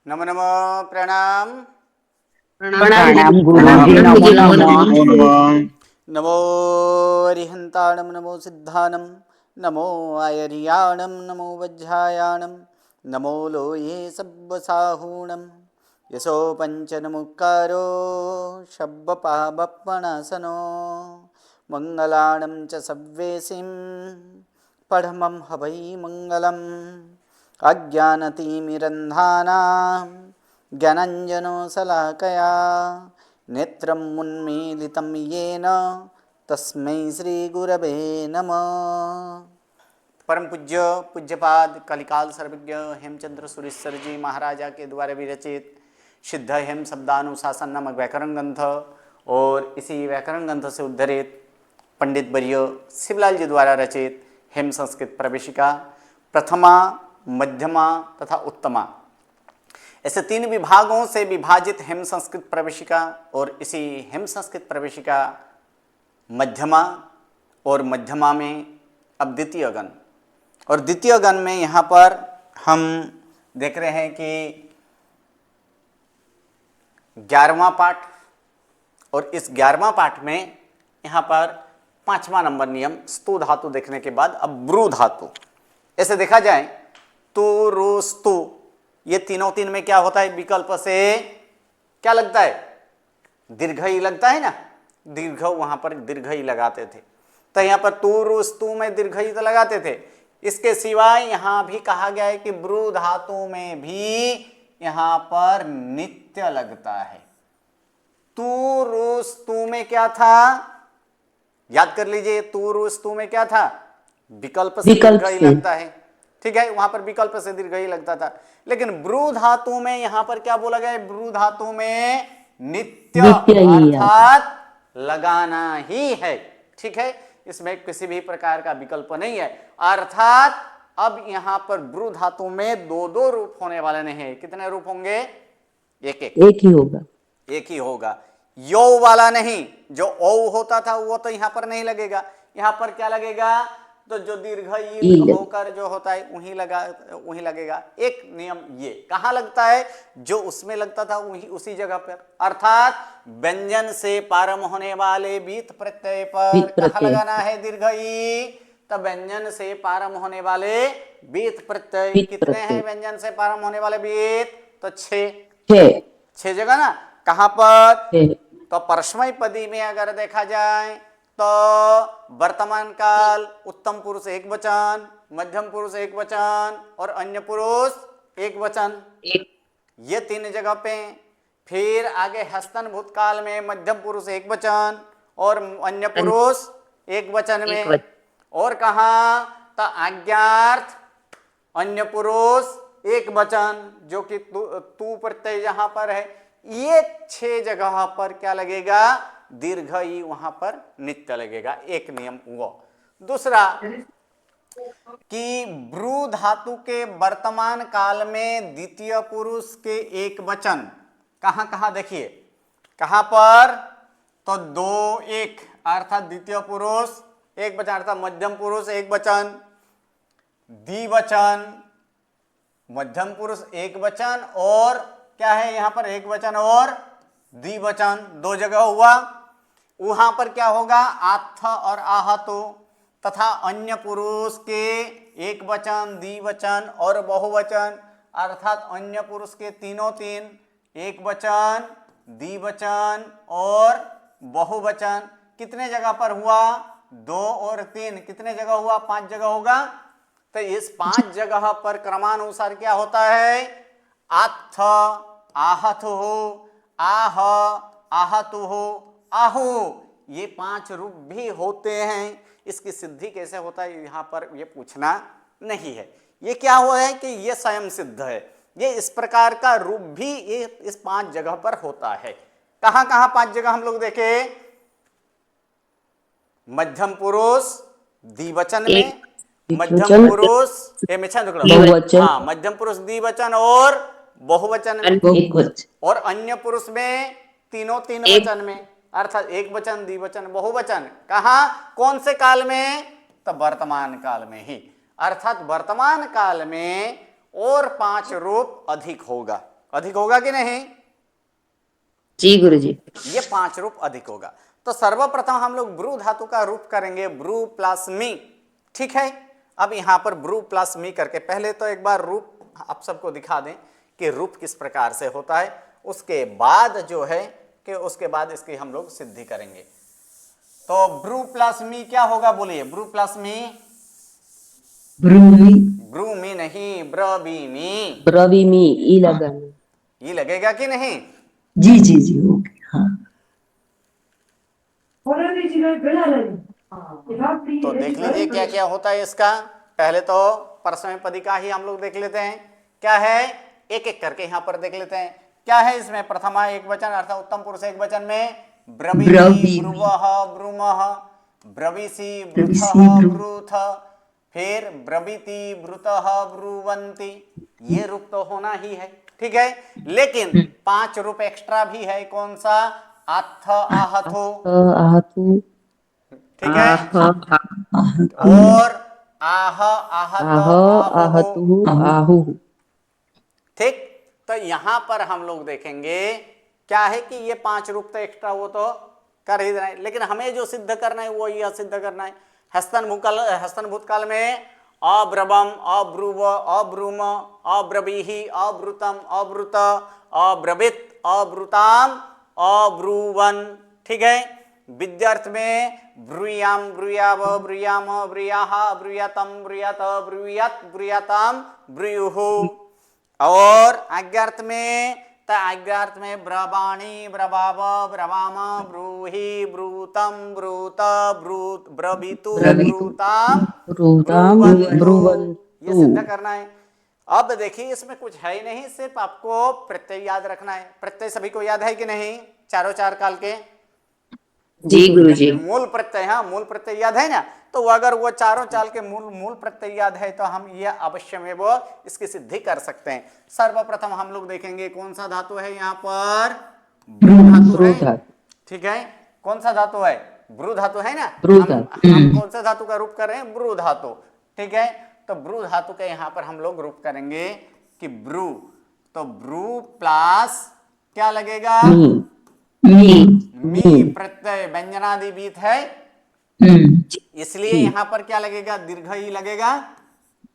नमो नमो प्रणाम। प्रणाम गुरुजी, नमो नमः। नमो अरिहंताणं नमो सिद्धाणं नमो आयर्याणं नमो वज्रायाणं नमो लोये सब्बसाहूणं यशो पञ्चनमुक्कारो शब्बपाबप्पणासनो मङ्गलाणं च सव्वेसिं पढमं हवै मङ्गलम् अज्ञानतिमिरन्धानां ज्ञानञ्जनशलाकया नेत्रं उन्मीलितं येन तस्मै श्रीगुरवे नमः। परम पूज्य पूज्यपाद कलिकाल सर्वज्ञ हेमचंद्र सुरेश्वर जी महाराजा के द्वारा विरचित सिद्ध हेम शब्दानुशासन नामक व्याकरण ग्रंथ और इसी व्याकरण ग्रंथ से उद्धरित पंडित वर्य शिवलाल जी द्वारा रचित हेम संस्कृत प्रवेशिका प्रथमा, मध्यमा तथा उत्तमा, ऐसे 3 विभागों से विभाजित हेम संस्कृत प्रवेशिका और इसी हेम संस्कृत प्रवेशिका मध्यमा और मध्यमा में अब द्वितीय गण, और द्वितीय गण में यहाँ पर हम देख रहे हैं कि 11वां पाठ, और इस 11वां पाठ में यहाँ पर 5वां नंबर नियम स्तु धातु देखने के बाद अब ब्रू धातु। ऐसे देखा जाए तु रु स्तु, ये तीनों तीन में क्या होता है, विकल्प से क्या लगता है, दीर्घ ही लगता है ना, दीर्घ वहां पर दीर्घ ही लगाते थे। तो यहाँ पर तु रु स्तु में दीर्घ ही तो लगाते थे। इसके सिवाय यहां भी कहा गया है कि ब्रू धातु में भी यहां पर नित्य लगता है। तु रु स्तु में क्या था, याद कर लीजिए, तु रु स्तु में क्या था, विकल्प से दीर्घ ही लगता है। ठीक है, वहां पर विकल्प से दीर्घ ही लगता था। लेकिन ब्रू धातु में यहां पर क्या बोला गया है, ब्रू धातु में नित्य अर्थात लगाना ही है। ठीक है, इसमें किसी भी प्रकार का विकल्प नहीं है। अर्थात अब यहां पर ब्रू धातु में 2 रूप होने वाले नहीं है। कितने रूप होंगे, एक ही होगा, एक ही होगा। यो वाला नहीं, जो ओ होता था वो तो यहां पर नहीं लगेगा। यहां पर क्या लगेगा, तो जो दीर्घ ई होकर जो होता है वहीं लगेगा। एक नियम ये कहां लगता है, जो उसमें लगता था वही उसी जगह पर, अर्थात व्यंजन से प्रारंभ होने वाले बीत प्रत्यय पर कहां लगाना है दीर्घ ई, तो व्यंजन से प्रारंभ होने वाले बीत प्रत्यय कितने हैं, व्यंजन से प्रारंभ होने वाले बीत तो 6 जगह ना। कहां पर, तो परस्मय पदी में अगर देखा जाए तो वर्तमान काल उत्तम पुरुष एक वचन, मध्यम पुरुष एक वचन और अन्य पुरुष एक वचन, ये 3 जगह पे। फिर आगे हस्तन भूतकाल में मध्यम पुरुष एक वचन और अन्य पुरुष एक वचन में। और कहा, तो आज्ञार्थ अन्य पुरुष एक वचन, जो कि तू प्रत्यय जहां पर है। ये 6 जगह पर क्या लगेगा, दीर्घ ई वहां पर नित्य लगेगा। एक नियम वो। दूसरा कि ब्रू धातु के वर्तमान काल में द्वितीय पुरुष के एक वचन कहां कहां देखिए, कहां पर, तो 2 1 अर्थात द्वितीय पुरुष एक वचन, अर्थात मध्यम पुरुष एक वचन, द्विवचन, मध्यम पुरुष एक वचन, और क्या है यहां पर एक वचन और द्विवचन 2 जगह हुआ। वहां पर क्या होगा, आथ और आहतो, तथा अन्य पुरुष के एक वचन, द्विवचन और बहुवचन, अर्थात अन्य पुरुष के तीनों तीन, एक वचन, द्विवचन और बहुवचन कितने जगह पर हुआ, 2 और 3, कितने जगह हुआ, 5 जगह होगा। तो इस 5 जगह पर क्रमानुसार क्या होता है, आथ आहत हो, आह आहतु हो, आहु, ये 5 रूप भी होते हैं। इसकी सिद्धि कैसे होता है यहां पर ये पूछना नहीं है। ये क्या हुआ है कि ये स्वयं सिद्ध है। ये इस प्रकार का रूप भी ये इस 5 जगह पर होता है। कहां कहां 5 जगह हम लोग देखे, मध्यम पुरुष द्विवचन में, मध्यम पुरुष हाँ, मध्यम पुरुष द्विवचन और बहुवचन में, और अन्य पुरुष में तीनों 3 वचन में, अर्थात एक वचन, द्विवचन, बहुवचन। कहा, कौन से काल में, तो वर्तमान काल में ही, अर्थात वर्तमान काल में और 5 रूप अधिक होगा, अधिक होगा कि नहीं? जी गुरुजी। ये 5 रूप अधिक होगा। तो सर्वप्रथम हम लोग ब्रू धातु का रूप करेंगे ब्रू प्लस मी। ठीक है, अब यहां पर ब्रू प्लस मी करके पहले तो एक बार रूप आप सबको दिखा दें कि रूप किस प्रकार से होता है, उसके बाद जो है कि उसके बाद इसकी हम लोग सिद्धि करेंगे। तो ब्रू प्लस मी क्या होगा बोलिए? ब्रू प्लस मी, ब्रूमी, ब्रू मी नहीं, ब्रबी मी। ब्रवी मी, ई लगा। ये लगेगा कि नहीं? जी जी जी, ओके, हाँ। तो देख लीजिए क्या क्या होता है इसका। पहले तो परसमयपदी का ही हम लोग देख लेते हैं क्या है, एक एक करके यहां पर देख लेते हैं क्या है इसमें। प्रथमा एक वचन अर्थात उत्तम पुरुष एक वचन में ब्रवीमि, ब्रुवः, ब्रूमः, ब्रवीसि, ब्रूथः, ब्रूथ, फिर ब्रवीति, ब्रूतः, ब्रुवन्ति। ये रूप तो होना ही है, ठीक है। लेकिन 5 रूप एक्स्ट्रा भी है। कौन सा? आथ, आहथो, आहतु, ठीक है, आहतु, और आह, आहत, आह, आहुः। आहतु, आहु। ठीक, तो यहां पर हम लोग देखेंगे क्या है कि ये 5 रूप तो एक्स्ट्रा वो तो कर ही देना है, लेकिन हमें जो सिद्ध करना है वो यह सिद्ध करना है। हस्तन भूतकाल में अब्रवम, अब्रुव, अब्रूम, अब्रवीहि, अब्रुतम, अब्रुत, अब्रवित, अब्रुताम, अब्रुवन। ठीक है, विद्यार्थ में ब्रूयाम, ब्रूयाव, ब्रूयाम, ब्रूयाह, ब्रूयातम, ब्रूयात, ब्रूयात, ब्रूयाताम, ब्रूयुः। और आज्ञार्थ में आज्ञार्थ में ब्रवाणी, ब्रवाव, ब्रवाम, ब्रूहि, ब्रूतम, ब्रूत, ब्रूत, ब्रवीतु, ब्रूताम, ब्रुवन्तु। ये सिद्ध करना है। अब देखिए इसमें कुछ है ही नहीं, सिर्फ आपको प्रत्यय याद रखना है। प्रत्यय सभी को याद है कि नहीं? चारों चार काल के जी गुरुजी। मूल प्रत्यय, हाँ मूल प्रत्यय याद है ना। तो अगर वो चारों चाल के मूल प्रत्यय याद है तो हम ये अवश्य में वो इसकी सिद्धि कर सकते हैं। सर्वप्रथम हम लोग देखेंगे कौन सा धातु है यहाँ पर? ब्रू धातु है, ठीक है। कौन सा धातु है? ब्रू धातु है ना। हम कौन सा धातु का रूप कर रहे हैं? ब्रू धातु, ठीक है। तो ब्रू धातु का यहाँ पर हम लोग रूप करेंगे कि ब्रू, तो ब्रू प्लस क्या लगेगा? मी प्रत्यय व्यंजनादि बीत है, इसलिए यहां पर क्या लगेगा? दीर्घ ही लगेगा।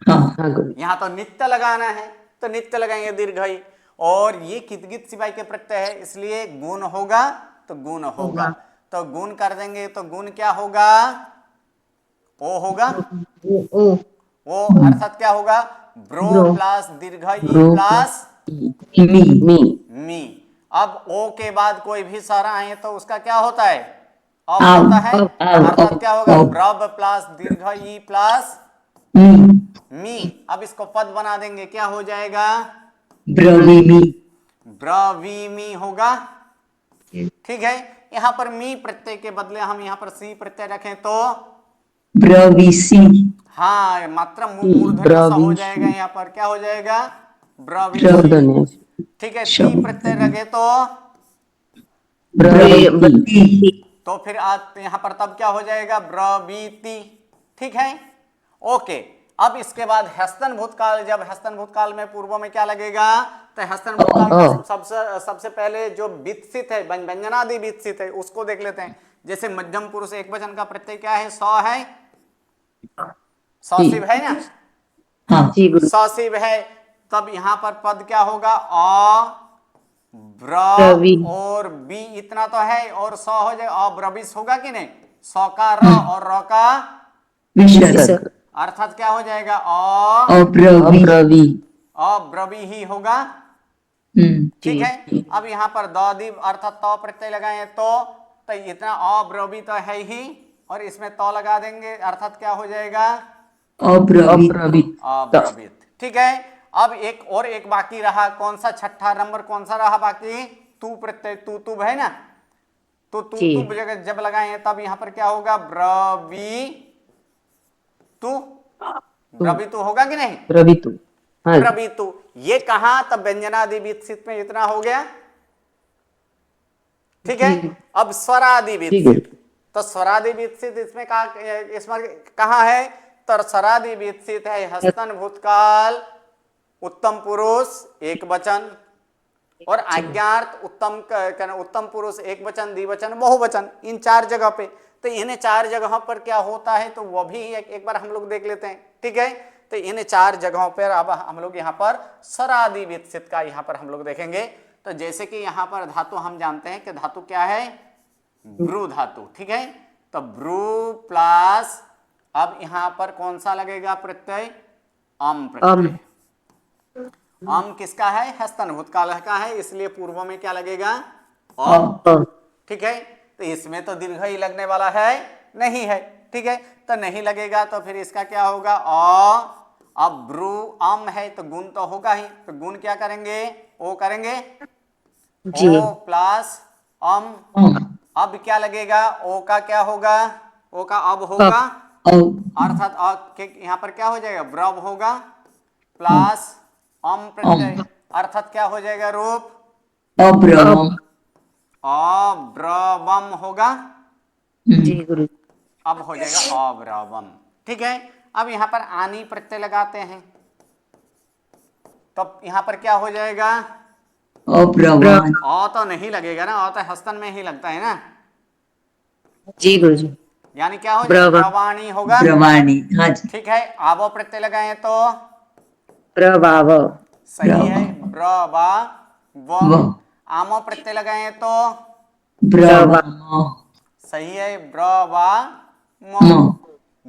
यहां तो नित्य लगाना है तो नित्य लगाएंगे दीर्घ ही। और ये कितगित सिवाय के प्रत्यय है, इसलिए गुण होगा तो गुण होगा। तो गुण कर देंगे तो गुण क्या होगा? ओ होगा। ओ अर्थात क्या होगा? ब्रो प्लस दीर्घ ई प्लस मी। अब ओ के बाद कोई भी सारा है तो उसका क्या होता है? अब होता है। अर्थात क्या होगा? ब्रव प्लस दीर्घ ई प्लस मी। अब इसको पद बना देंगे, क्या हो जाएगा? ब्रवीमी, ब्रवीमी होगा, ठीक है। यहां पर मी प्रत्यय के बदले हम यहां पर सी प्रत्यय रखें तो ब्रवीसी, हाँ मात्रा मूर्धन्य सा हो जाएगा। यहाँ पर क्या हो जाएगा? ब्रवीसी, ठीक है। ती प्रत्यय रखे तो तो फिर आप यहां पर तब क्या हो जाएगा? ब्रवीति, ठीक है, ओके। अब इसके बाद हस्तन भूतकाल, जब हस्तन भूतकाल में पूर्व में क्या लगेगा? तो हस्तन भूतकाल में सबसे पहले जो वित्सित है, व्यंजनादि वित्सित है, उसको देख लेते हैं। जैसे मध्यम पुरुष एक वचन का प्रत्यय क्या है? सौ है, सौसिव है ना, सौसिव है। तब यहां पर पद क्या होगा? अ ब्र और बी इतना तो है, और सौ हो जाए अब्रविश होगा कि नहीं? सौ का र और र का अर्थात क्या हो जाएगा? अब्रवी ही होगा, ठीक है। अब यहाँ पर द अर्थात तो प्रत्यय लगाए तो इतना अब्रवी तो है ही, और इसमें तो लगा देंगे अर्थात क्या हो जाएगा? अब्रवीत, ठीक है। अब एक बाकी रहा। कौन सा? छठा नंबर कौन सा रहा बाकी? तू प्रत्यय, तू तुब है ना। तो तू तुब जब लगाए तब यहां पर क्या होगा? ब्रवी तू, ब्रवीतु होगा कि नहीं? ब्रवीतु। ये कहा? तब व्यंजनादि वित्सित में इतना हो गया, ठीक है। अब स्वरादि वित्सित, तो स्वरादि वित्सित इसमें कहा है? तो स्वरादि वित्सित है हस्तन भूतकाल, उत्तम पुरुष एक वचन, और आज्ञार्थ, उत्तम पुरुष, एक वचन, द्विवचन, बहुवचन, इन 4 जगह पे। तो इन 4 जगहों पर क्या होता है तो वो भी एक बार हम लोग देख लेते हैं। ठीक है, तो इन 4 जगहों पर अब हम लोग यहाँ पर स्वरादि विकसित का यहाँ पर हम लोग देखेंगे। तो जैसे कि यहाँ पर धातु हम जानते हैं कि धातु क्या है, ब्रू धातु। ठीक है, तो ब्रू प्लस अब यहाँ पर कौन सा लगेगा प्रत्यय, अम प्रत्यय। अम किसका है, हस्तन भूतकाल का है, इसलिए पूर्व में क्या लगेगा, अ। ठीक है, तो इसमें तो दीर्घ ही लगने वाला है नहीं है। ठीक है, तो नहीं लगेगा तो फिर इसका क्या होगा, अ। अब ब्रू अम है तो गुण तो होगा ही, तो गुण क्या करेंगे, ओ करेंगे, ओ प्लस अम। अब क्या लगेगा, ओ का क्या होगा, ओ का अब होगा, अर्थात यहाँ पर क्या हो जाएगा, ब्रव होगा प्लस अम प्रत्यय, अर्थात क्या हो जाएगा रूप, अब्रवम। अब्रवम होगा, जी गुरु। अब हो जाएगा अब्रवम। ठीक है, अब यहां पर आनी प्रत्यय लगाते हैं तो यहां पर क्या हो जाएगा, अब्रवान। अ तो नहीं लगेगा ना, अ तो हस्तन में ही लगता है ना, जी गुरु जी। यानी क्या हो जाएगा, ब्रवाणी होगा। ब्रवाणी, हाँ जी। ठीक है, आवो प्रत्यय लगाए तो प्रभाव। सही है, ब्रवा व। व। आमो प्रत्यय लगाए तो ब्रवाम। सही है, ब्रवा म। म।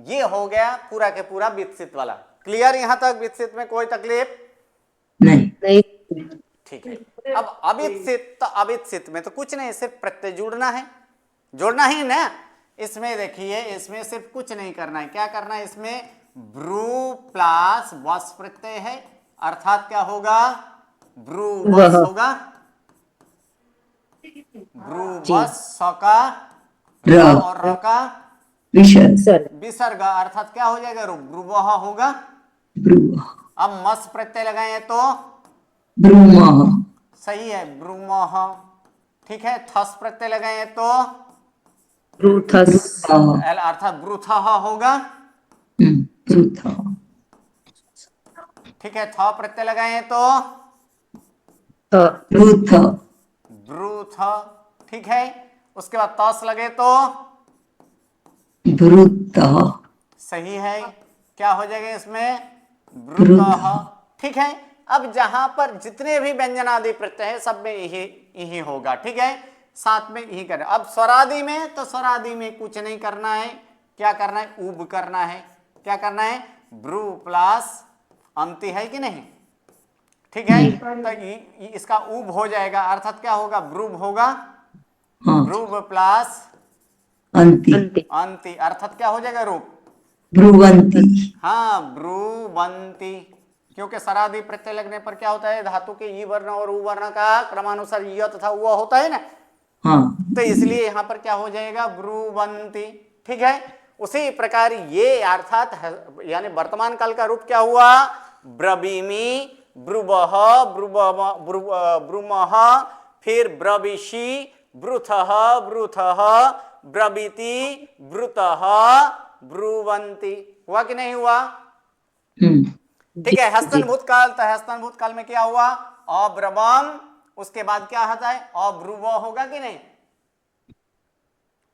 ये हो गया पूरा के पूरा विकसित वाला। क्लियर यहां तक, विकसित में कोई तकलीफ नहीं। ठीक है। अब अविकसित, तो अविकसित में तो कुछ नहीं, सिर्फ प्रत्यय जोड़ना है, जोड़ना ही ना। इसमें देखिए, इसमें सिर्फ कुछ नहीं करना है, क्या करना है, इसमें ब्रू प्लस वस प्रत्यय है, अर्थात क्या होगा, ब्रू वस होगा, ब्रू वस स का र और र का विसर्ग, अर्थात क्या हो जाएगा, ब्रुवह होगा। अब मस प्रत्यय लगाए तो ब्रूमः। सही है, ब्रूमह। ठीक है, थस प्रत्यय लगाए तो ब्रूथस। अर्थात ब्रूथह होगा। ब्रूथ। ठीक है, थ प्रत्यय लगाए तो ब्रूथ। ब्रूथ। ठीक है, उसके बाद तस लगे तो ब्रूतः। सही है, क्या हो जाएगा इसमें, ब्रूतः। ब्रूतः। ठीक है, अब जहां पर जितने भी व्यंजनादि प्रत्यय है सब में यही होगा। ठीक है, साथ में यही करें। अब स्वरादि में, तो स्वरादि में कुछ नहीं करना है, क्या करना है, उब करना है। क्या करना है, ब्रू प्लस अंति है कि नहीं। ठीक है, तो इसका उब हो जाएगा, अर्थात क्या होगा, ब्रूब होगा, ब्रूब प्लस अंति। अंति, अर्थात क्या हो जाएगा, रूप ब्रुवंती। हाँ, ब्रुवंती। क्योंकि सरादि प्रत्यय लगने पर क्या होता है, धातु के ई वर्ण और उ वर्ण का क्रमानुसार य तथा उ होता है ना, हाँ। तो इसलिए यहां पर क्या हो जाएगा, ब्रुवंती। ठीक है, उसी प्रकार ये अर्थात यानी वर्तमान काल का रूप क्या हुआ, ब्रवीमि, ब्रुवः, ब्रुमः, फिर ब्रविषि, ब्रुथः, ब्रुथः, ब्रवीति, ब्रुतः, ब्रुवंती। हुआ कि नहीं हुआ। ठीक है, हस्तन भूतकाल, तो हस्तन भूतकाल में क्या हुआ, अब्रवम, उसके बाद क्या आता है, अब्रुव होगा कि नहीं,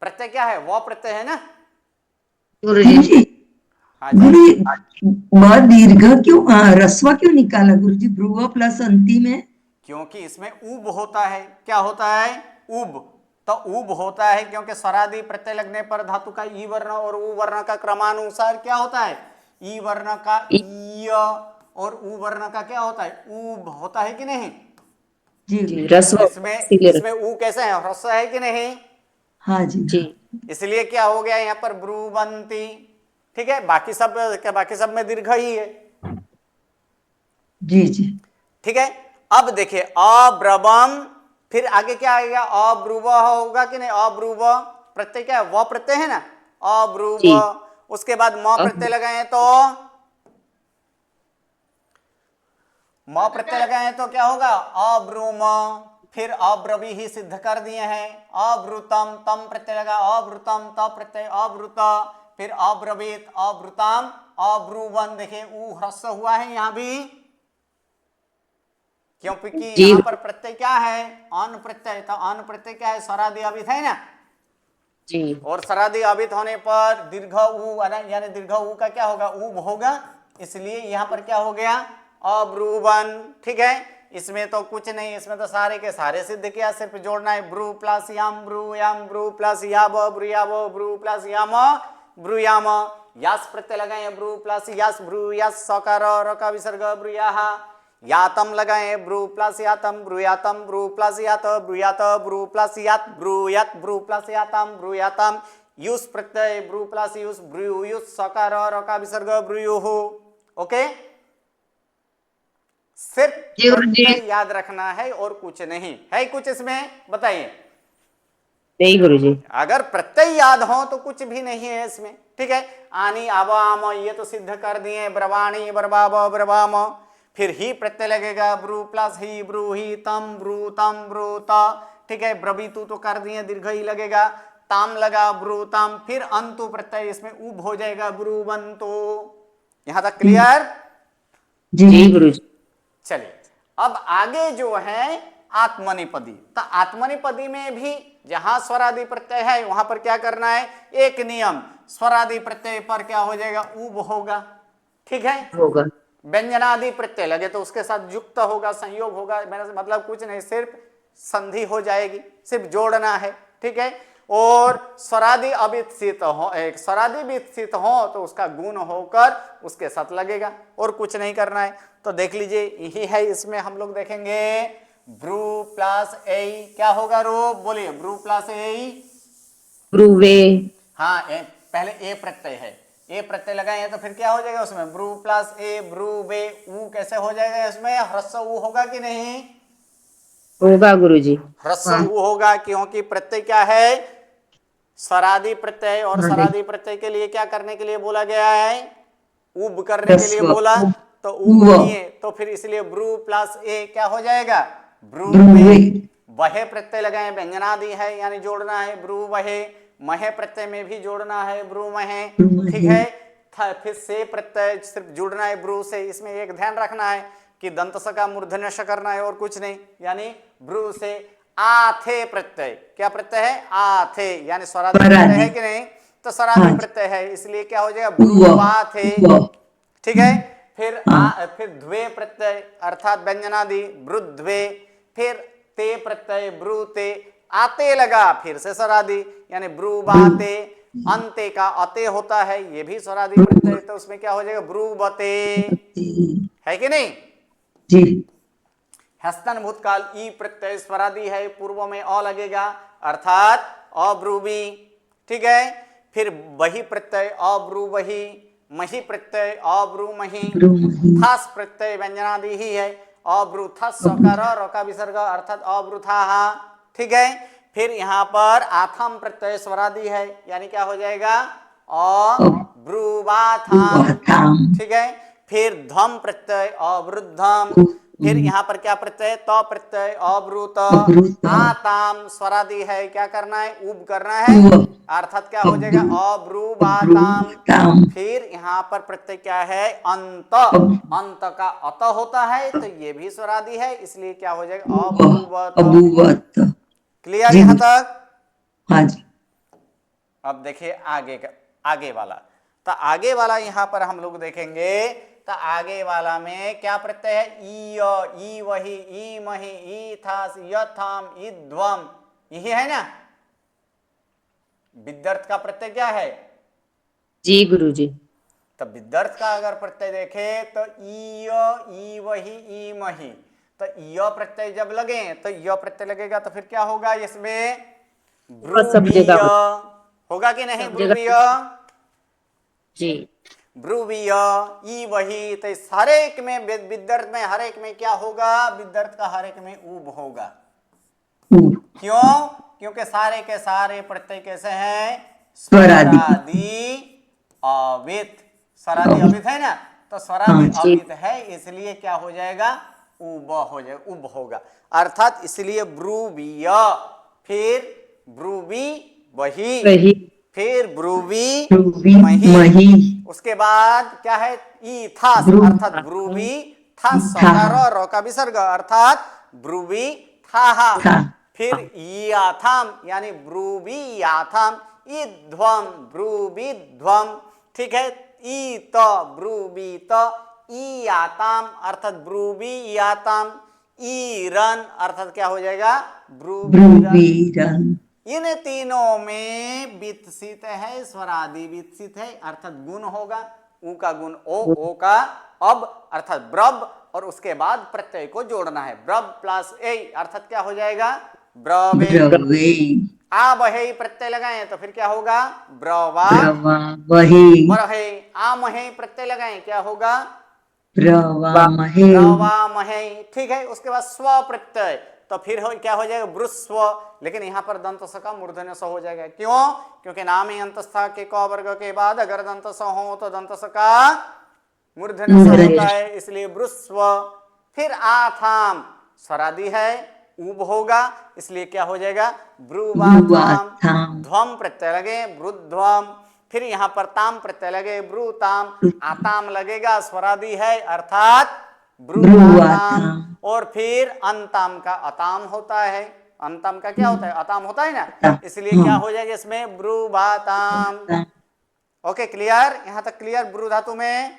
प्रत्यय क्या है, वो प्रत्यय है ना। गुरुजी, हाँ जी, दीर्घ क्यों, रस्वा क्यों निकाला गुरुजी, ब्रुव प्लस अंति में। क्योंकि इसमें उब होता है, क्या होता है, उब। तो उब होता है क्योंकि स्वरादि प्रत्यय लगने पर धातु का ई वर्ण और उ वर्ण का क्रमानुसार क्या होता है, ई वर्ण का ई और उ वर्ण का क्या होता है, उब होता है कि नहीं। जी। इसमें उ कैसे है, ह्रस्व है कि नहीं। हाँ जी। इसलिए क्या हो गया यहाँ पर, ब्रुवंती। ठीक है, बाकी सब में दीर्घ ही है। जी। ठीक है, अब देखिए अब्रवम, फिर आगे क्या आएगा, अब्रुव होगा कि नहीं, अब्रुव प्रत्यय क्या है, व प्रत्यय है ना, अब्रुव। उसके बाद म प्रत्यय लगाए तो म प्रत्यय लगाए तो क्या होगा, अब्रुम, फिर अब्रवी ही सिद्ध कर दिए हैं, अब्रुतम, तम प्रत्यय लगा, अब्रुतम, त प्रत्यय अब्रुत, फिर अब्रवीत, अब्रुतम, अब्रुवन। देखिए उ ह्रस्व हुआ है यहां भी, क्योंकि जी यहाँ पर प्रत्यय क्या है, अन प्रत्यय, तो अन प्रत्यय क्या है, स्वरादि अभित है ना, जी और स्वरादि अभित होने पर दीर्घ उ यानी दीर्घ उ का क्या होगा, उब होगा, इसलिए यहाँ पर क्या हो गया, अब्रुवन। ठीक है, इसमें तो कुछ नहीं, इसमें तो सारे के सारे सिद्ध किया, सिर्फ जोड़ना है, ब्रू प्लस याम ब्रू प्लस याब ब्रू प्लस याम ब्रूयाम, यास प्रत्यय लगाए ब्रू प्लस यास ब्रू यास सकार र का विसर्ग ब्रूयाह, यातम लगाए ब्रू प्लस यातम ब्रू प्लस यात ब्रू प्लस यात ब्रू प्लस यातम ब्रूयातम, युस प्रत्यय ब्रू प्लस युस ब्रू युस सकार र का विसर्ग ब्रूयुः। ओके, सिर्फ जी गुरु जी। प्रत्यय याद रखना है और कुछ नहीं है, कुछ इसमें बताइए। नहीं गुरु जी। अगर प्रत्यय याद हो तो कुछ भी नहीं है इसमें। ठीक है, आनी आवाम ये तो सिद्ध कर दिए, ब्रवाणी ब्रवाब ब्रवाम, फिर ही प्रत्यय लगेगा, ब्रू प्लस ही ब्रू ही तम ब्रूत। ठीक है, ब्रवीतु तो कर दिए, दीर्घ ही लगेगा, ताम लगा ब्रूतम, फिर अंतु प्रत्यय इसमें उब हो जाएगा, ब्रूवंतो। यहां तक क्लियर? जी गुरु जी। चलिए, अब आगे जो है आत्मनिपदी, तो आत्मनिपदी में भी जहां स्वरादि प्रत्यय है वहां पर क्या करना है, एक नियम, स्वरादि प्रत्यय पर क्या हो जाएगा, उब होगा। ठीक है, होगा। व्यंजनादि प्रत्यय लगे तो उसके साथ युक्त होगा, संयोग होगा, मेरा मतलब कुछ नहीं, सिर्फ संधि हो जाएगी, सिर्फ जोड़ना है। ठीक है, और स्वरादि अविकसित हो, एक स्वरादि विकसित हो तो उसका गुण होकर उसके साथ लगेगा, और कुछ नहीं करना है। तो देख लीजिए, यही है, इसमें हम लोग देखेंगे ब्रू प्लस ए क्या होगा रूप, बोलिए, ब्रू प्लस ए, ब्रुवे। हाँ पहले ए प्रत्यय है, ए प्रत्यय लगाए तो फिर क्या हो जाएगा उसमें, ब्रू प्लस ए ब्रूवे, ऊ कैसे हो जाएगा इसमें, ह्रस्व ऊ होगा कि नहीं, होगा गुरु जी। ह्रस्व ऊ होगा, क्योंकि प्रत्यय क्या है, स्वरादि प्रत्यय, और स्वरादि प्रत्यय के लिए क्या करने के लिए बोला गया है, उब करने के लिए बोला, तो उब नहीं है, तो फिर इसलिए ब्रू प्लस ए क्या हो जाएगा, ब्रूवे। वहे प्रत्यय लगाए, व्यंजनादि है यानी जोड़ना है, ब्रू वहे, महे प्रत्यय में भी जोड़ना है, ब्रू महे। ठीक है, फिर से प्रत्यय सिर्फ जुड़ना है ब्रू से, इसमें एक ध्यान रखना है कि दंत का मूर्धन्य श करना है और कुछ नहीं, यानी ब्रू से आथे प्रत्यय, क्या प्रत्यय है, आथे, यानी स्वरादि प्रत्यय है कि नहीं, तो स्वरादि प्रत्यय है, इसलिए क्या हो जाएगा, ब्रूवाथे। ठीक है, फिर फिर ध्वे प्रत्यय अर्थात व्यंजनादि, ब्रुध्वे, फिर ते प्रत्यय ब्रूते, आते लगा फिर से स्वरादि, यानी ब्रूबाते, अंते का अते होता है, ये भी स्वरादि प्रत्यय, तो उसमें क्या हो जाएगा, ब्रूबते, है कि नहीं जी। हस्तन भूतकाल ई प्रत्यय स्वरादि है, पूर्व में अ लगेगा अर्थात अब्रूवी। ठीक है, फिर वही प्रत्यय अब्रूवही, मही प्रत्यय अब्रूमही, थास प्रत्यय व्यंजनादि ही है, अब्रूथस सकार र का विसर्ग अर्थात अब्रूथाः। ठीक है, फिर यहाँ पर आथम प्रत्यय स्वरादि है, यानी क्या हो जाएगा, अब्रूवाथाम। ठीक है, फिर धम प्रत्यय अवृद्धम, फिर यहाँ पर क्या प्रत्यय, त प्रत्यय अब्रूत, आताम स्वरादि है, क्या करना है, उब करना है, अर्थात क्या हो जाएगा, अब्रूवाताम। फिर यहाँ पर प्रत्यय क्या है, अंत, अंत का अत होता है, तो ये भी स्वरादि है, इसलिए क्या हो जाएगा, अबूवत। क्लियर यहाँ तक? हाँ जी। अब देखिए आगे का, आगे वाला, तो आगे वाला यहाँ पर हम लोग देखेंगे, तो आगे वाला में क्या प्रत्यय है, ई वही, ई मही, ई थास, यथाम, इध्वम, यही है ना, विद्यार्थ का प्रत्यय क्या है, जी गुरु जी। तो विद्यार्थ का अगर प्रत्यय देखे तो ई वही, ई मही, तो य प्रत्यय जब लगे तो य प्रत्यय लगेगा, तो फिर क्या होगा इसमें, ब्रूवीय होगा कि नहीं, ब्रूवीय जी, ब्रूवीय, ई वही, तो हर एक में विद्यार्थ में हर एक में क्या होगा, विद्यार्थ का हर एक में उब होगा। क्यों, क्योंकि सारे के सारे प्रत्यय कैसे हैं, स्वरादि अवित, स्वरादि अवित है ना, तो स्वरादि अवित है, इसलिए क्या हो जाएगा, उब हो जाएगा, उब होगा, अर्थात इसलिए ब्रूवीय, फिर ब्रूवी वही, फिर ब्रूवी मही, उसके बाद क्या है, ईथास अर्थात ब्रूवी था सकार रो का विसर्ग अर्थात ब्रुवी था। था। फिर याथाम यानी ब्रुवी याथाम ईध्वम ब्रुवी ध्वम, ठीक है। ई तो ब्रुवी तो ई याताम अर्थात ब्रुवी याताम, ई रन अर्थात क्या हो जाएगा ब्रुवी रन। ब्रुवीरन। इन तीनों में वित्सित है, स्वरादि वित्सित है अर्थात गुण होगा। उ का गुण ओ का अब अर्थात ब्रब, और उसके बाद प्रत्यय को जोड़ना है। ब्रब प्लस ए अर्थात क्या हो जाएगा ब्रवे। ब्रवे। आ बहे प्रत्यय लगाए तो फिर क्या होगा ब्रवा। ब्रवावहे। बरहे आ महे प्रत्यय लगाए क्या होगा ब्रवामहे। ब्रवामहे, ठीक है। उसके बाद स्व प्रत्यय तो फिर क्या हो जाएगा ब्रुस्व, लेकिन यहां पर दंत स का मूर्धन्य स हो जाएगा। क्यों? क्योंकि नाम ही अंतस्था के क वर्ग के बाद अगर दंत स हो तो दंत स का मूर्धन्य स होता है, इसलिए ब्रुस्व। फिर आथाम स्वरादि है, उब होगा, इसलिए क्या हो जाएगा ब्रुवाथाम। ब्रुवाथाम। ध्वम प्रत्यय लगे ब्रुध्वम। फिर यहां पर ताम प्रत्यय लगे ब्रुताम। आताम लगेगा स्वरादि है अर्थात ब्रुवाताम। ब्रुवाताम। और फिर अंताम का अताम होता है। अंताम का क्या होता है अताम होता है ना, इसलिए क्या हो जाएगा इसमें ब्रुवाताम। ओके क्लियर, यहां तक क्लियर ब्रु धातु में।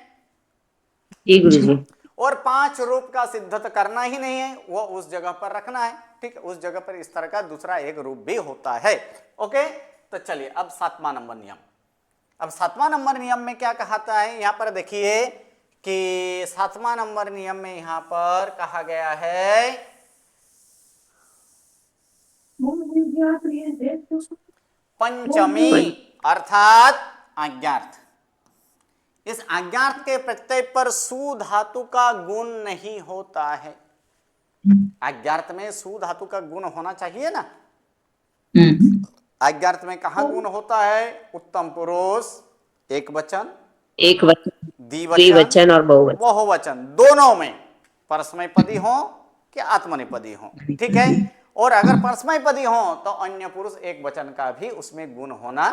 जी गुरुजी। और 5 रूप का सिद्धत करना ही नहीं है, वो उस जगह पर रखना है, ठीक है। उस जगह पर इस तरह का दूसरा एक रूप भी होता है। ओके, तो चलिए अब 7वां नंबर नियम। अब 7वां नंबर नियम में क्या कहता है, यहां पर देखिए कि 7वां नंबर नियम में यहां पर कहा गया है पंचमी अर्थात आज्ञार्थ। इस आज्ञार्थ के प्रत्यय पर सु धातु का गुण नहीं होता है। आज्ञार्थ में सु धातु का गुण होना चाहिए ना। आज्ञार्थ में कहा गुण होता है, उत्तम पुरुष एक वचन, एक वचन, द्विवचन द्विवचन और बहुवचन। बहुवचन, दोनों में परस्मैपदी हो कि आत्मनेपदी हो, ठीक है। और अगर परस्मैपदी हो तो अन्य पुरुष एक वचन का भी उसमें गुण होना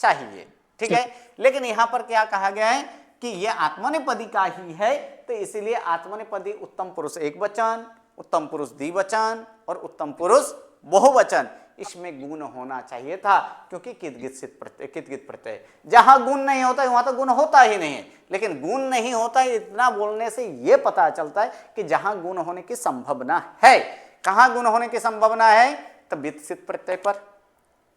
चाहिए, ठीक है। लेकिन यहां पर क्या कहा गया है कि यह आत्मनेपदी का ही है, तो इसीलिए आत्मनेपदी उत्तम पुरुष एक वचन, उत्तम पुरुष द्विवचन और उत्तम पुरुष बहुवचन, इसमें गुण होना चाहिए था। क्योंकि कितगित प्रत्यय जहां गुण नहीं होता है वहां तो गुण होता ही नहीं है। लेकिन गुण नहीं होता है इतना बोलने से यह पता चलता है कि जहां गुण होने की संभावना है। कहां गुण होने की संभावना है, तो वित्सित प्रत्यय पर,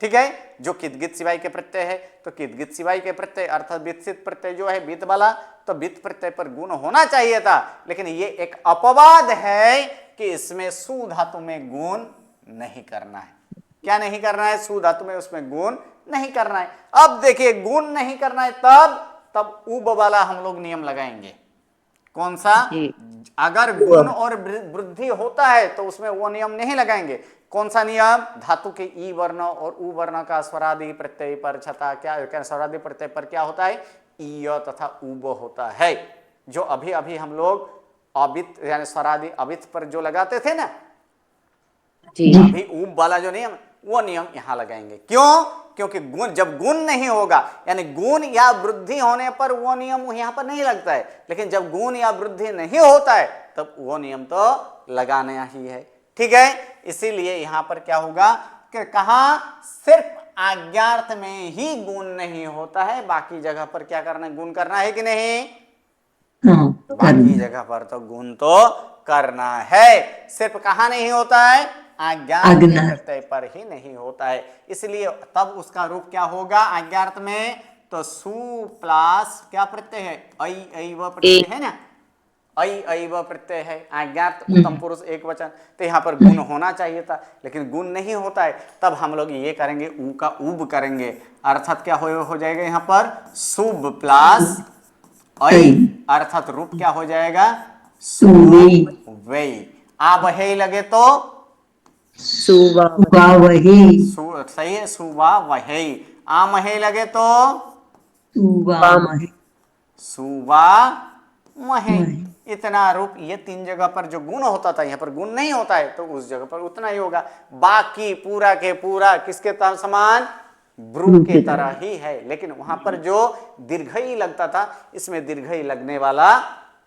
ठीक है। जो कितगित सिवाय के प्रत्यय है तो कितगित सिवाय के प्रत्यय अर्थात वित्सित प्रत्यय जो है वित्त वाला, तो वित्त प्रत्यय पर गुण होना चाहिए था। लेकिन ये एक अपवाद है कि इसमें सु धातु में गुण नहीं करना है। क्या नहीं करना है, सु धातु में उसमें गुण नहीं करना है। अब देखिए गुण नहीं करना है तब उब वाला हम लोग नियम लगाएंगे। कौन सा? अगर गुण और वृद्धि होता है तो उसमें वो नियम नहीं लगाएंगे। कौन सा नियम? धातु के ई वर्ण और उ वर्ण का स्वरादि प्रत्यय पर छता क्या स्वरादि प्रत्यय पर क्या होता है, ईय तथा उब होता है। जो अभी अभी हम लोग अबित यानी स्वरादि अबित पर जो लगाते थे ना, अभी उब वाला जो नियम वो नियम यहां लगाएंगे। क्यों? क्योंकि गुण जब गुण नहीं होगा यानी गुण या वृद्धि होने पर वो नियम यहां पर नहीं लगता है। लेकिन जब गुण या वृद्धि नहीं होता है तब वो नियम तो लगाना ही है, ठीक है। इसीलिए यहां पर क्या होगा कि कहा सिर्फ आज्ञार्थ में ही गुण नहीं होता है, बाकी जगह पर क्या करना है, गुण करना है कि नहीं? बाकी जगह पर तो गुण तो करना है। सिर्फ कहां नहीं होता है, आज्ञार्थ के प्रत्यय पर ही नहीं होता है। इसलिए तब उसका रूप क्या होगा आज्ञार्थ में, तो सु प्लस क्या प्रत्यय है, ऐ ऐव प्रत्यय है ना, ऐ ऐव प्रत्यय है। आज्ञार्थ उत्तम पुरुष एक वचन, तो यहाँ पर गुण होना चाहिए था लेकिन गुण नहीं होता है। तब हम लोग ये करेंगे, उ का उब करेंगे, अर्थात क्या हो जाएगा यहाँ पर शुभ प्लस ऐ, अर्थात रूप क्या हो जाएगा सुवे। आ बहे लगे तो सुवावहे। सही है, सुवा वहे। आ महे लगे तो सुवामहे। सुवा महे। इतना रूप, ये 3 जगह पर जो गुण होता था यहाँ पर गुण नहीं होता है, तो उस जगह पर उतना ही होगा। बाकी पूरा के पूरा किसके समान, ब्रू के तरह ही है। लेकिन वहां पर जो दीर्घई लगता था इसमें दीर्घई लगने वाला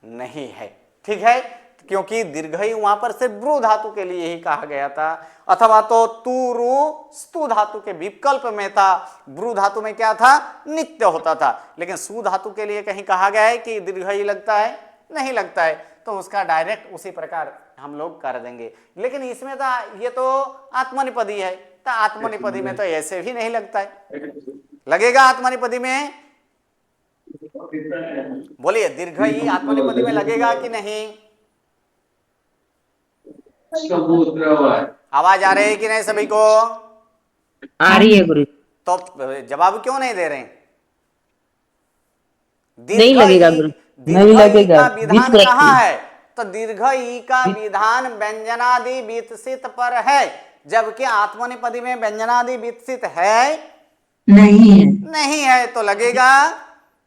नहीं है, ठीक है, क्योंकि दीर्घई वहां पर सिर्फ ब्रू धातु के लिए ही कहा गया था, अथवा तो तू रु स्तु धातु के विकल्प में था। ब्रू धातु में क्या था, नित्य होता था, लेकिन सु धातु के लिए कहीं कहा गया है कि दीर्घई लगता है, नहीं लगता है, तो उसका डायरेक्ट उसी प्रकार हम लोग कर देंगे। लेकिन इसमें तो ये तो आत्मनिपदी है, तो आत्मनिपदी में तो ऐसे भी नहीं लगता है, लगेगा आत्मनिपदी में? बोलिए, दीर्घई आत्मनिपदी में लगेगा कि नहीं? आवाज आ रही है कि नहीं सभी को? आ रही है गुरुजी। तो जवाब क्यों नहीं दे रहे हैं? नहीं लगेगा गुरु, नहीं दीर्घई लगेगा। का विधान बीच कहाँ रखिए। है? तो दीर्घई का विधान व्यंजनादि वित्सित पर है, जबकि आत्मनिपदी में व्यंजनादि वित्सित है नहीं है, नहीं है, तो लगेगा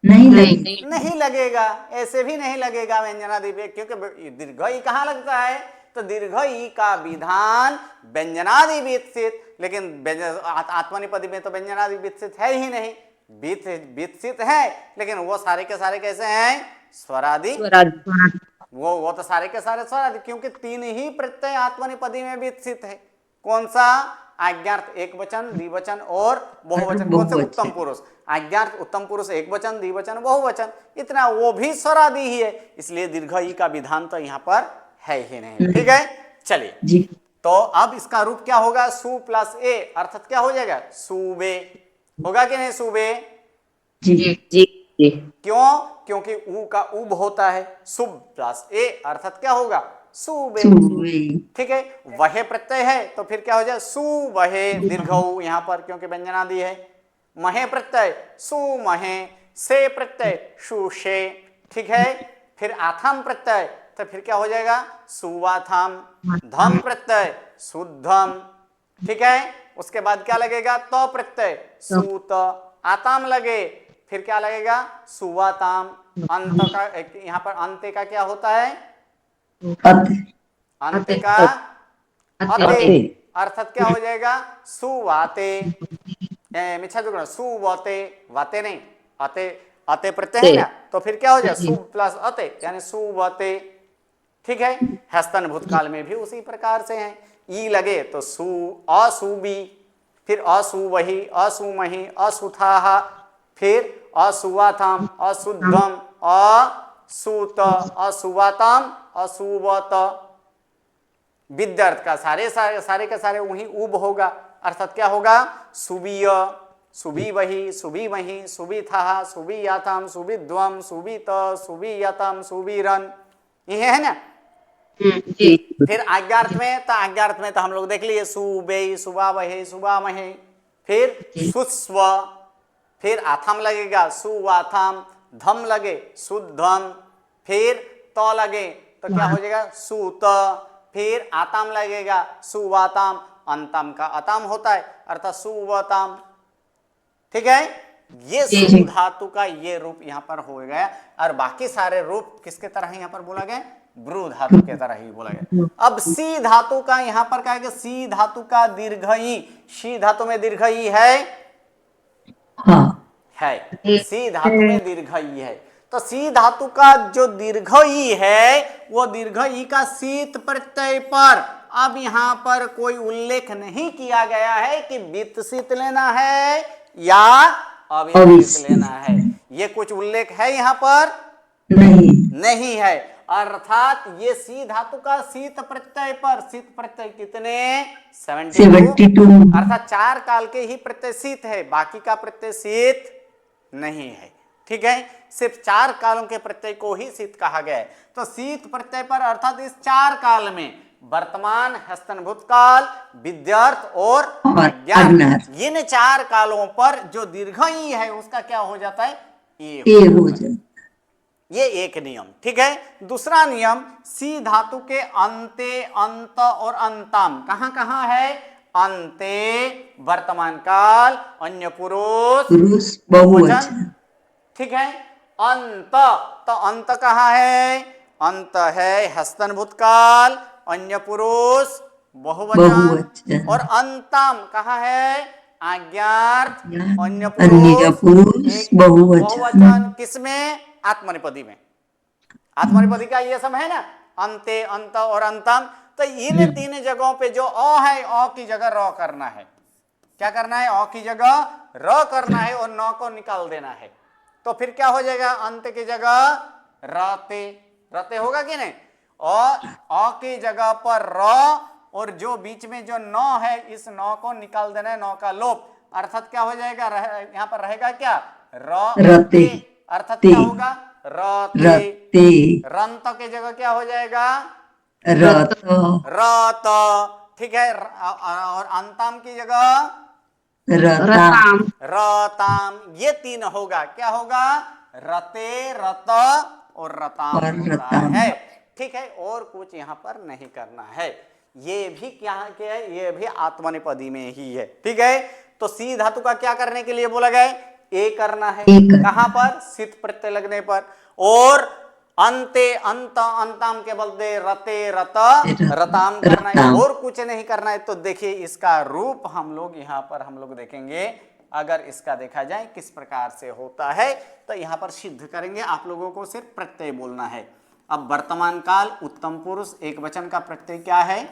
नहीं नहीं लगे। नहीं नहीं लगेगा, ऐसे भी नहीं लगेगा व्यंजनादि पे, क्योंकि दीर्घई कहाँ लगता है? तो दीर्घई का विधान व्यंजनादि वित्सित, लेकिन आत्मनिपदी में तो व्यंजनादि वित्सित है ही नहीं, वित्सित है, लेकिन वो सारे के सारे कैसे हैं? स्वरादि। स्वराज। वो तो सारे के सारे स्वरादि, क्योंकि तीन ही प्रत्यय आत्मनिपदी में विकसित है। कौन सा? आज्ञार्थ एक वचन, द्विवचन और बहुवचन। कौन से? उत्तम पुरुष। आज्ञार्थ उत्तम पुरुष एक वचन, द्विवचन, बहुवचन, इतना वो भी स्वरादि ही है, इसलिए दीर्घई का विधान तो यहाँ पर है ही नहीं। ठीक है, चलिए, जी तो अब इसका रूप क्या होगा? सु प्लस ए, अर्थात क्या हो जाएगा? सुबे। होगा कि नहीं सुबे? जी जी जी क्यों? क्योंकि ऊ का उब होता है, सुब प्लस ए अर्थात क्या होगा? सुबे। सुबे। ठीक है, वहे प्रत्यय है तो फिर क्या हो जाए? सु वहे, दीर्घ ऊ यहाँ पर क्योंकि व्यंजनादि है। महे प्रत्यय सु महे, से प्रत्यय सुशे। ठीक है, फिर आथम प्रत्यय तो फिर क्या हो जाएगा? सुवाथम। धम प्रत्यय शुद्धम। ठीक है, उसके बाद क्या लगेगा? तो प्रत्यय सूत। आताम लगे, फिर क्या लगेगा? सुवाताम। अंत का यहाँ पर अंत्य का क्या होता है? अत अंत्य का अते, अर्थात क्या हो जाएगा? सुवाते। मिच्छा जुगुण सुवते, वाते नहीं, अते, अते प्रत्यय है ना, तो फिर क्या हो जाए? सु प्लस अते यानी सुवते। ठीक है, हस्तन भूतकाल में भी उसी प्रकार से है। ई लगे तो सु असुबी, फिर असुवही, असुमही, असुथाहा, फिर असुवाथम, अशुद्धम, असुत, असुवातम, अशुवत। विद्यार्थ का सारे के सारे वही उब होगा, अर्थात क्या होगा? सुबीय, सुबी वही, सुबी वही, सुबी था, सुबी याथम, सुबीध्वम, सुबीत, सुबीयतम, सुबीरन, ये है ना। जी फिर आज्ञार्थ में, तो आज्ञार्थ में तो हम लोग देख लिए सुबे, सुबा वहे, सुबा महे, फिर सुस्व, फिर आथम लगेगा सुवाथम, धम लगे सुद्धम, फिर तो लगे तो क्या हो जाएगा? सुत, फिर आताम लगेगा सुवाताम, अंतम का अताम होता है अर्थात सुवताम। ठीक है, ये सु धातु का ये रूप यहाँ पर हो गया, और बाकी सारे रूप किसके तरह यहाँ पर बोला गया? ब्रू धातु के तरह ही बोला गया। अब सी धातु का यहाँ पर क्या है? सी धातु का दीर्घई, सी धातु में दीर्घई है, हाँ है, सी धातु में दीर्घई है। तो सी धातु का जो दीर्घई है वो दीर्घई का शीत प्रत्यय पर अब यहाँ पर कोई उल्लेख नहीं किया गया है कि वित्सित लेना है या अवित्सित लेना है। ये कुछ उल्लेख है यहाँ पर? नहीं नहीं है, अर्थात ये सी धातु का शीत प्रत्यय पर, शीत प्रत्यय कितने? 72, अर्थात चार काल के ही प्रत्यय शीत है, बाकी का प्रत्यय शीत नहीं है। ठीक है, सिर्फ चार कालों के प्रत्यय को ही शीत कहा गया है। तो शीत प्रत्यय पर अर्थात इस चार काल में वर्तमान, हस्तन भूतकाल, विद्यार्थ और अज्ञात, इन चार कालों पर जो दीर्घई है उसका क्या हो जाता है? ए हो जाता। ये एक नियम। ठीक है, दूसरा नियम, सी धातु के अंते, अंत और अंतम कहां कहां है? अंते वर्तमान काल, अन्य पुरुष, बहुवचन। ठीक है, अंत, तो अंत कहाँ है? अंत है हस्तन भूतकाल, अन्य पुरुष, बहुवचन, और अंतम कहाँ है? आज्ञार्थ, अन्य पुरुष, बहुवचन। किसमें? आत्मनिपदी में। आत्मनिपदी का ये सब है ना, अंते, अंत और अंतम। तो इन तीन जगहों पे जो अ है, अ की जगह र करना है। क्या करना है? अ की जगह र करना है और न को निकाल देना है। तो फिर क्या हो जाएगा? अंत की जगह रते, रते होगा कि नहीं? और अ की जगह पर र और जो बीच में जो न है, इस न को निकाल देना है, न का लोप। अर्थात क्या हो जाएगा? यहां पर रहेगा क्या? रते, अर्थात ते, क्या होगा? रते। रते, रंत की जगह क्या हो जाएगा? रत, रत। ठीक है। और अंतम की जगह रता, रताम। रताम। ये तीन होगा। क्या होगा? रते, रत और रताम और होता रताम। है। ठीक है, और कुछ यहां पर नहीं करना है। ये भी क्या है? ये भी आत्मनिपदी में ही है। ठीक है, तो सी धातु का क्या करने के लिए बोला गया? ए करना है। कहां पर? सित प्रत्यय लगने पर। और अंते, अंत, अंतम के बदले रते, रत, रताम करना है, रताम। और कुछ नहीं करना है। तो देखिए इसका रूप हम लोग यहां पर हम लोग देखेंगे। अगर इसका देखा जाए किस प्रकार से होता है, तो यहां पर सिद्ध करेंगे। आप लोगों को सिर्फ प्रत्यय बोलना है। अब वर्तमान काल उत्तम पुरुष एक वचन का प्रत्यय क्या है?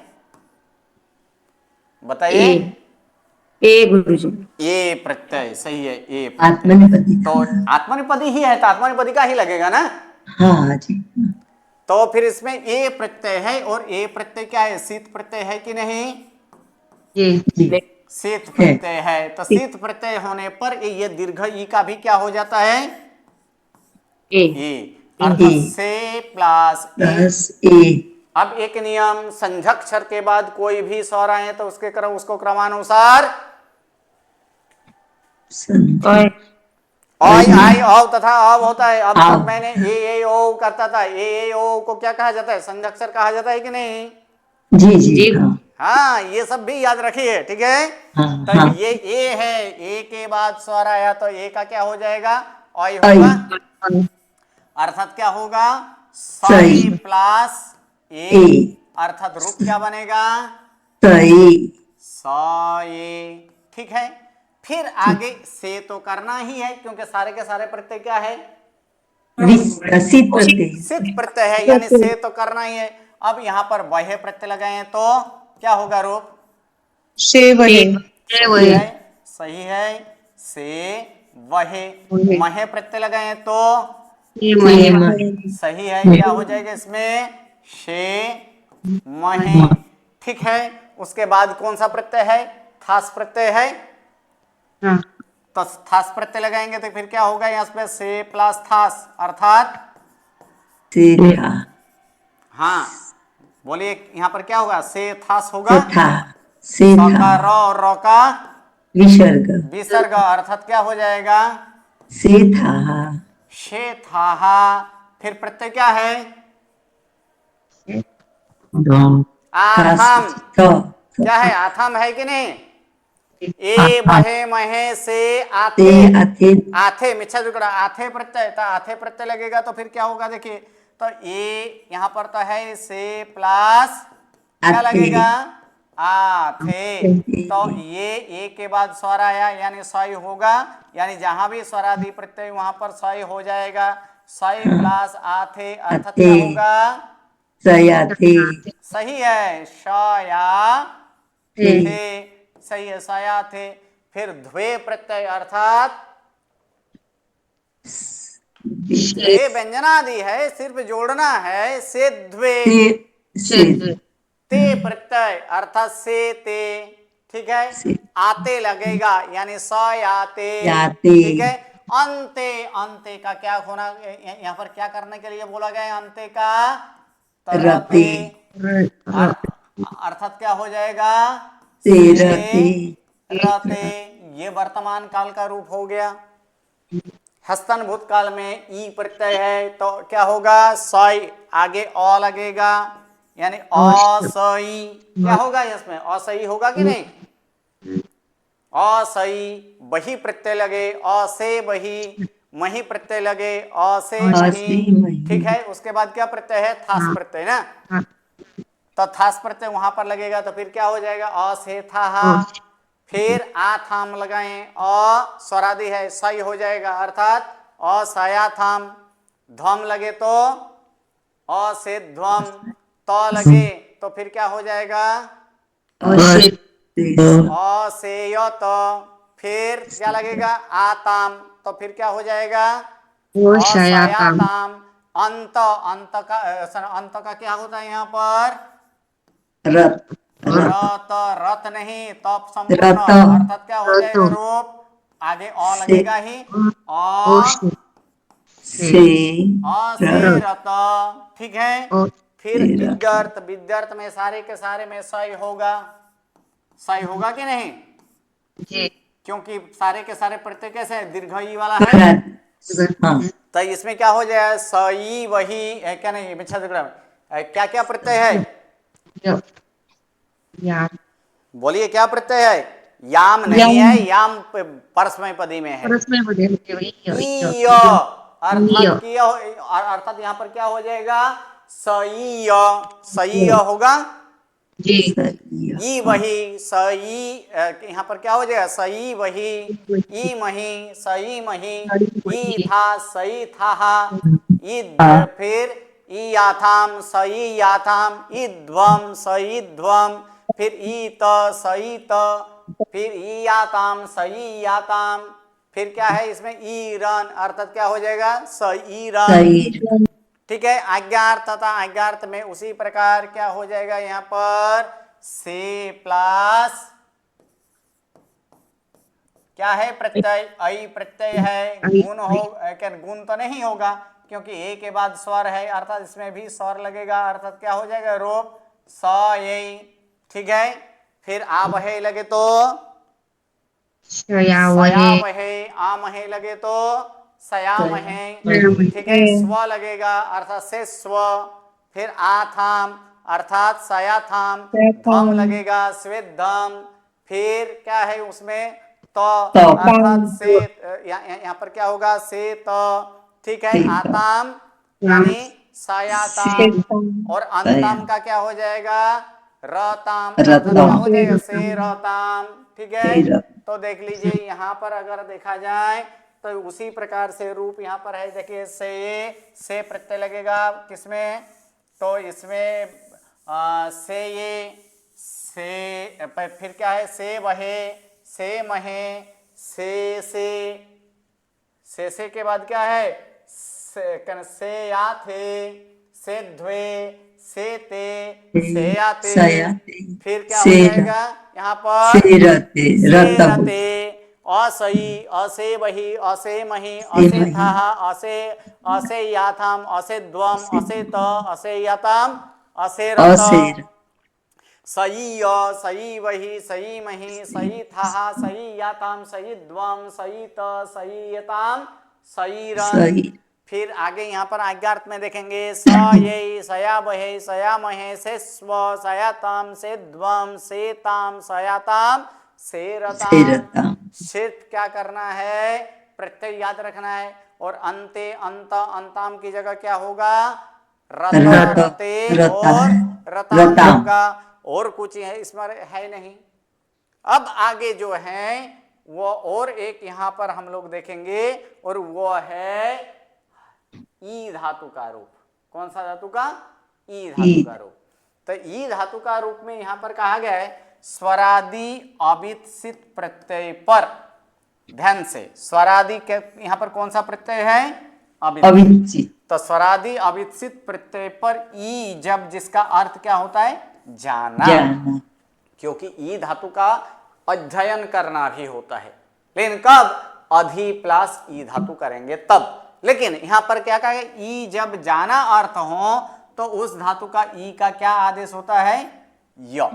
बताइए। ए, ए गुरुजी। ये प्रत्यय सही है, ये प्रत्यय। आत्मनिपदी। तो आत्मनिपदी ही है, तो आत्मनिपदी का ही लगेगा ना। हाँ जी। तो फिर इसमें ए प्रत्यय है, और ए प्रत्यय क्या है? शीत प्रत्यय है कि नहीं? जी। शीत है। प्रत्यय है। तो शीत प्रत्यय होने पर ये दीर्घ ई का भी क्या हो जाता है? ए, ए। अर्थात ए से प्लस ए। प्लस ए। अब एक नियम, संझक्षर के बाद कोई भी स्वर आए तो उसको क्रमानुसार ओए, आई, आई, औ तथा अब होता है। अब तक अब। मैंने ए ओ करता था। ए ओ को क्या कहा जाता है? संजक्षर कहा जाता है कि नहीं? जी जी। जी। हाँ हाँ, ये सब भी याद रखिए। ठीक है, हाँ तो हाँ। ये ए है, ए के बाद स्वर आया तो ए का क्या हो जाएगा? आई आई। होगा। अर्थात क्या होगा? सही। साई प्लस ए। ए। अर्थात रूप क्या बनेगा? सही। साये। ठीक है, फिर आगे से तो करना ही है, क्योंकि सारे के सारे प्रत्यय क्या है? विकसित प्रत्यय। सिद्ध प्रत्यय है, यानी से तो करना ही है। अब यहां पर वह प्रत्यय लगाए हैं तो क्या होगा रूप? से वही। सही है, सही है। से वह। महे प्रत्यय लगाए हैं तो सही है। क्या हो जाएगा इसमें? शे महे। ठीक है, उसके बाद कौन सा प्रत्यय है? थास प्रत्यय है। हाँ। तो थास प्रत्यय लगाएंगे तो फिर क्या होगा? यहाँ पे से प्लस थास, अर्थात से था। हाँ बोलिए, यहाँ पर क्या होगा? से थास होगा। से था। से स था। का र और र का विसर्ग। विसर्ग, अर्थात क्या हो जाएगा? से था। शे था। फिर प्रत्यय क्या है? आथम। क्या है? आथम है कि नहीं? ए बहे महे से से आथे। अथे। आथे मिच्छा जुगड़ा, आथे प्रत्यय, तो आथे प्रत्यय लगेगा तो फिर क्या होगा? देखिए, तो ए यहां पर तो है से प्लस क्या अथे। लगेगा? आथे। तो ये ए के बाद स्वर आया, यानी सई होगा। यानी जहां भी स्वरादि प्रत्यय वहां पर सई हो जाएगा। सई प्लस आथे, अर्थात क्या होगा? सया थे। सही है, शया थे। थे। सही है, सया थे। फिर ध्वे प्रत्यय, अर्थात ध्वे व्यंजनादि है, सिर्फ जोड़ना है। से ध्वे। से ते प्रत्यय, अर्थात से ते। ठीक है, से आते लगेगा, यानी स आते। याते। ठीक है, अंते। अंते का क्या होना? यहाँ पर क्या करने के लिए बोला गया है अंते का? रते। तरते। अर्थात क्या हो जाएगा? से से रते। रते। ये वर्तमान काल का रूप हो गया। हस्तन भूतकाल में ई प्रत्यय है तो क्या होगा? सई, आगे अ लगेगा, यानी असई। क्या होगा इसमें? असई होगा कि नहीं? असई। बही प्रत्यय लगे, अ से बही। मही प्रत्यय लगे, अ से मही। असे मही। ठीक है, उसके बाद क्या प्रत्यय है? थास प्रत्यय ना। तो थास प्रत्यय वहां पर लगेगा तो फिर क्या हो जाएगा? अ से था। फिर आथाम लगाएं, अ स्वरादि है, सही हो जाएगा, अर्थात असया थाम। धम लगे तो अ से ध्वम, त लगे तो फिर क्या हो जाएगा? अशेत, अ से य त, फिर क्या लगेगा? आताम, तो फिर क्या हो जाएगा? ओशयाताम, असयाताम। अंत, अंत का क्या होता है यहाँ पर? रत रत, रत नहीं, तप संपूर्ण रत अर्थात क्या हो रतो, जाएगा रूप? आगे अ से लगेगा ही, अ ओशे, से अ से रत रत, ठीक है। ओ, फिर से रत विद्यार्थ, विद्यार्थ में सारे के सारे में सही होगा, सही होगा कि नहीं? जी, क्योंकि सारे के सारे प्रत्यय कैसे है? दीर्घ ई वाला है। रत हाँ तो इसमें क्या हो जाए? सई वही है, क्या नहीं? मिच्छा क्या क्या प्रत्यय है? य, या, बोलिए क्या प्रत्यय है? याम नहीं यम, है, याम परस्मैपदी में है। परस्मै पदे में वही ईय, य, अर्थात किया, अर्थात यहाँ पर क्या हो जाएगा? सईय, सईय होगा। जी, सही ई हाँ वही, सई, यहाँ पर क्या हो जाएगा? सई वही, ई मही, सई मही, ई था, सई था, ई हाँ फिर ई याथाम, सई याथाम, ई ध्वम, सई ध्वम, फिर ई त, सई त, फिर ई याताम, सई याताम, फिर क्या है इसमें? ई रन, अर्थात क्या हो जाएगा? सई रन, सही ठीक है। आज्ञार्थ तथा आज्ञार्थ में उसी प्रकार क्या हो जाएगा? यहाँ पर से प्लस क्या है? प्रत्यय, ऐ प्रत्यय है। गुण हो, क्या गुण तो नहीं होगा क्योंकि ए के बाद स्वर है, अर्थात इसमें भी स्वर लगेगा, अर्थात क्या हो जाएगा? रूप स ये, ठीक है। फिर आ बहे लगे तो शया सया वहे, वहे, आ महे लगे तो सया महे, सया ठीक है। स्व लगेगा अर्थात से स्व, फिर आथाम अर्थात सया थाम, धम लगेगा स्वेदम, फिर क्या है उसमें? तो तो अर्थात से, यहाँ पर क्या होगा? से तो, ठीक है। से तो आताम राम, यानी से सायाताम, और सया अंताम का क्या हो जाएगा? रताम, अर्थात क्या रतम हो जाएगा? से रताम, ठीक है। से रत तो देख लीजिए यहाँ पर अगर देखा जाए तो उसी प्रकार से रूप यहाँ पर है। देखिए से प्रत्यय लगेगा किसमें? तो इसमें से ये, से फिर क्या है? से वहे, से महे, से के बाद क्या है? से या थे, से ध्वे, से ते, से याते, सयाते फिर क्या हो से जाएगा यहाँ पर? से रते से रतम रते, असई, असे वही, असे मही, से असे मही था, असे, असे याथाम, असे ध्वम, से असे त, असे याताम, असे रत, असेर सई य, सई वही, सई मही, सई था, सई याताम, सई ध्वम, सई त, सई यताम, सई रन। सही फिर आगे यहाँ पर आज्ञार्थ में देखेंगे स ये, सया बहे, सया महे, से स्व, सयाताम, से ध्वम, से ताम, सयाताम, से से रताम। रतम सिर्फ क्या करना है? प्रत्यय याद रखना है, और अंते, अंत, अंताम की जगह क्या होगा? रत, रत रते रता और है रताम रताम होगा, और कुछ है इसमें है नहीं। अब आगे जो है वो और एक यहाँ पर हम लोग देखेंगे, और वो है ई धातु का रूप। कौन सा धातु का? ई धातु का रूप। तो ई धातु का रूप में यहां पर कहा गया है स्वरादि अवित्सित प्रत्यय पर, ध्यान से, स्वरादि के यहां पर कौन सा प्रत्यय है? अवित्सित। अविचित तो स्वरादि अवित्सित प्रत्यय पर ई, जब जिसका अर्थ क्या होता है? जाना, जाना क्योंकि ई धातु का अध्ययन करना भी होता है, लेकिन कब? अधि प्लस ई धातु करेंगे तब। लेकिन यहां पर क्या कहा? ई जब जाना अर्थ हो तो उस धातु का ई का क्या आदेश होता है? य,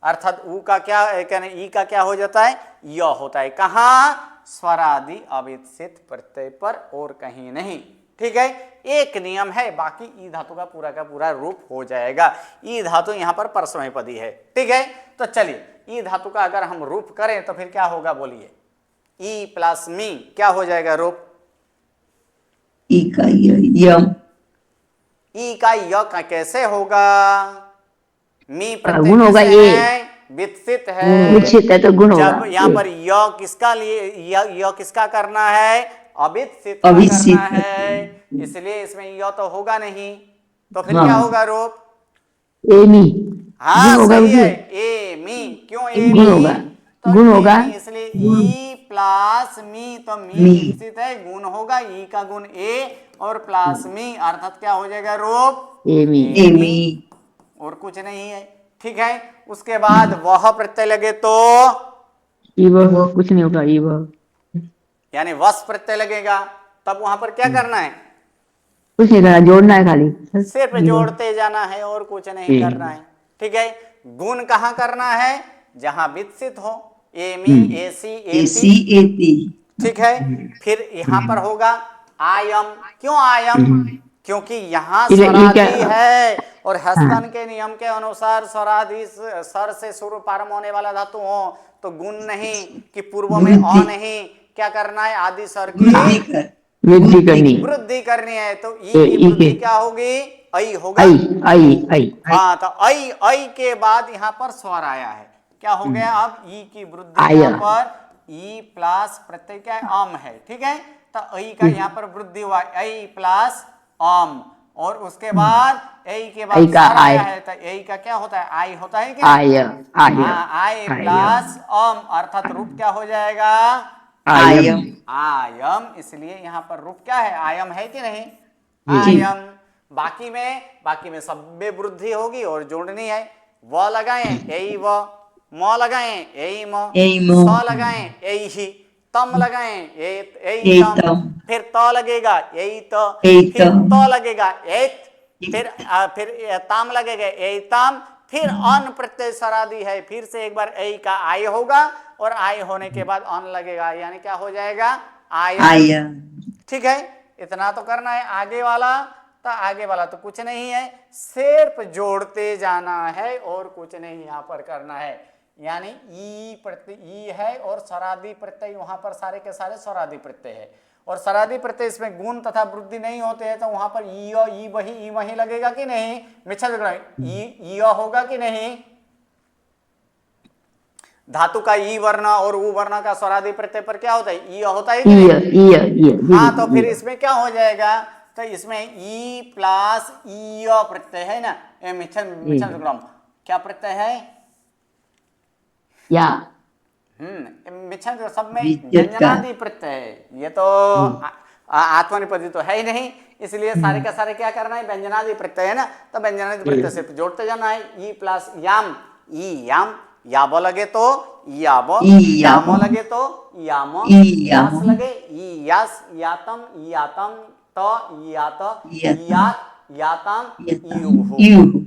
अर्थात ऊ का क्या कहना? ई का क्या हो जाता है? य होता है। कहां? स्वरादि अवित्सित प्रत्यय पर, और कहीं नहीं, ठीक है। एक नियम है, बाकी ई धातु का पूरा रूप हो जाएगा। ई धातु यहां पर परस्मैपदी है, ठीक है। तो चलिए ई धातु का अगर हम रूप करें तो फिर क्या होगा? बोलिए। ई प्लस मी क्या हो जाएगा रूप? ई का यम ई का य का कैसे होगा? मी प्रत्यय गुण होगा कैसे ये, है? वित्सित है। विकसित है तो गुण होगा। जब यहाँ पर य किसका लिए, य किसका करना है? अवित्सित का अविचित करना है, इसलिए इसमें य तो होगा नहीं, तो फिर हाँ। क्या होगा रूप? एमी। हाँ गुण होगा सही मुझे। है, ए मी। क्यों ए गुण मी? होगा। तो गुण ए होगा। मी इसलिए ई प्लस मी, तो मी मी। विकसित है, गुण होगा, ई का गुण ए और प्लस मी, अर्थात क्या हो जाएगा रूप? एमी। एमी। और कुछ नहीं है। ठीक है, उसके बाद वह प्रत्यय लगे तो, इव कुछ नहीं होगा। इव यानी वस प्रत्यय लगेगा, तब वहां पर क्या करना है? कुछ नहीं करना, जोड़ना है खाली। सिर्फ इव। जोड़ते जाना है और कुछ नहीं करना है। ठीक है, गुण कहां करना है? जहां विकसित हो, एमी, एसी, एसी एती। एती। ठीक है, फिर यहां पर होगा आयम। क्यों आयम? क्योंकि यहां ये क्या? स्वरादि है और हस्तन हाँ। के नियम के अनुसार स्वरादि सर से शुरू प्रारंभ होने वाला धातु हो तो गुण नहीं कि पूर्व में अ वृद्धि। नहीं, क्या करना है? आदि स्वर की वृद्धि कर। वृद्धि करनी। वृद्धि करनी है। तो ई ए, की ई वृद्धि के। क्या होगी? ऐ होगा। आई आई आई। हाँ, तो ऐ ऐ के बाद यहां पर स्वर आया है, क्या हो गया? अब ई की वृद्धि आया। यहां पर ई प्लस प्रत्यय क्या है? अम है। ठीक है, तो ऐ का यहां पर वृद्धि हुआ, ऐ प्लस अम, और उसके बाद ऐ के बाद आई का स्वर आया आय। है, तो ऐ का क्या होता है? आई होता है कि नहीं? आय आय हाँ, आई प्लस अम, अर्थात रूप क्या हो जाएगा? आयम। आयम। इसलिए यहां पर रूप क्या है? आयम है कि नहीं? जी। आयम। बाकी में सब में वृद्धि होगी और जोड़नी है। व लगाएं ए व, म लगाएं ए म, एम। स लगाएं ए ही, तम लगाएं ए तम, एतम। फिर त लगेगा ए त, फिर एतम। त लगेगा एत, फिर ताम लगेगा ए ताम, फिर अन प्रत्यय सरादी है, फिर से एक बार ए का आय होगा और आय होने के बाद अन लगेगा, यानी क्या हो जाएगा? आयम। आया। ठीक है, इतना तो करना है। आगे वाला तो कुछ नहीं है, सिर्फ जोड़ते जाना है और कुछ नहीं यहां पर करना है। यानी ई प्रत्यय ई है और स्वरादि प्रत्यय वहां पर सारे के सारे स्वरादि प्रत्यय है, और स्वरादि प्रत्यय इसमें गुण तथा वृद्धि नहीं होते हैं, तो वहां पर ई वही लगेगा कि नहीं? मिच्छद ई होगा कि नहीं? धातु का ई वर्ण और उ वर्ण का स्वरादि प्रत्यय पर क्या होता है? ई होता है कि नहीं? हाँ, तो फिर इसमें क्या हो जाएगा? तो इसमें ई प्लस ई प्रत्यय है ना, मिच्छन क्या प्रत्यय है? या। मिच्छन सब में विद्युत का। व्यंजनादि प्रत्यय है। ये तो आत्मनिपदी तो है ही नहीं, इसलिए सारे का सारे क्या करना है? व्यंजनादि प्रत्यय है ना, तो व्यंजनादि प्रत्यय से जोड़ते जाना है। ई प्लस याम, ई याम, याब लगे तो याब, याम लगे तो याम, यास लगे ई यास, यातम यातम, त यात, यात यातम, यू।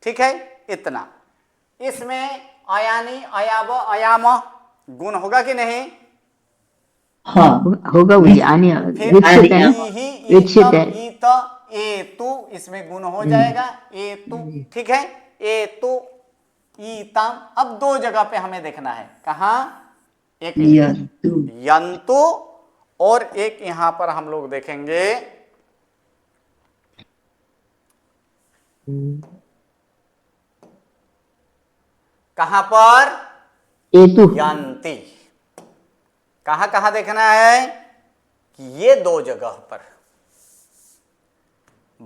ठीक है, इतना। इसमें अयानी, अयाब, अयाम गुण होगा कि नहीं? हाँ। होगा वही आने फिर विकसित है। ई विकसित है। ईत एतु, इसमें गुण हो जाएगा एतु। ठीक है, एतु ईतम। अब दो जगह पे हमें देखना है, कहा? एक यंतु। यंतु और एक यहां पर हम लोग देखेंगे कहां पर? एतु। यंती। कहां कहां देखना है? कि ये दो जगह पर,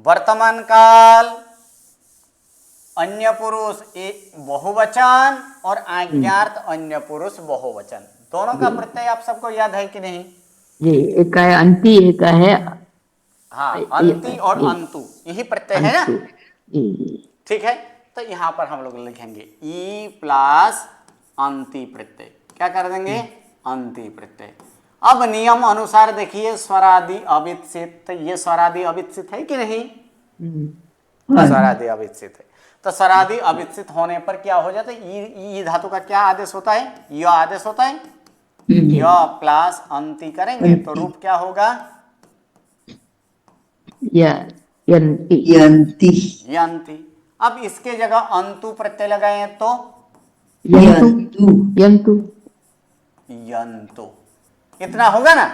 वर्तमान काल, अन्य पुरुष बहुवचन और आज्ञार्थ अन्य पुरुष बहुवचन, दोनों का प्रत्यय आप सबको याद है कि नहीं? जी, एक का है अंति, एक का है हाँ, अंति और अंतु, यही प्रत्यय है ना? अंतु। जी। ठीक है, तो यहां पर हम लोग लिखेंगे ई प्लस अंति प्रत्यय, क्या कर देंगे? अंति प्रत्यय। अब नियम अनुसार देखिए, स्वरादि अविकसित, ये स्वरादि अविकसित है कि नहीं? स्वरादि अविकसित है, तो स्वरादि अविकसित होने पर क्या हो जाता है? ई धातु का क्या आदेश होता है? य आदेश होता है। य प्लस अंति करेंगे तो रूप क्या होगा? यंति। यंती। यंति। अब इसके जगह अंतु प्रत्यय लगाए तो यंतु। यंतु। यंतु, इतना होगा ना?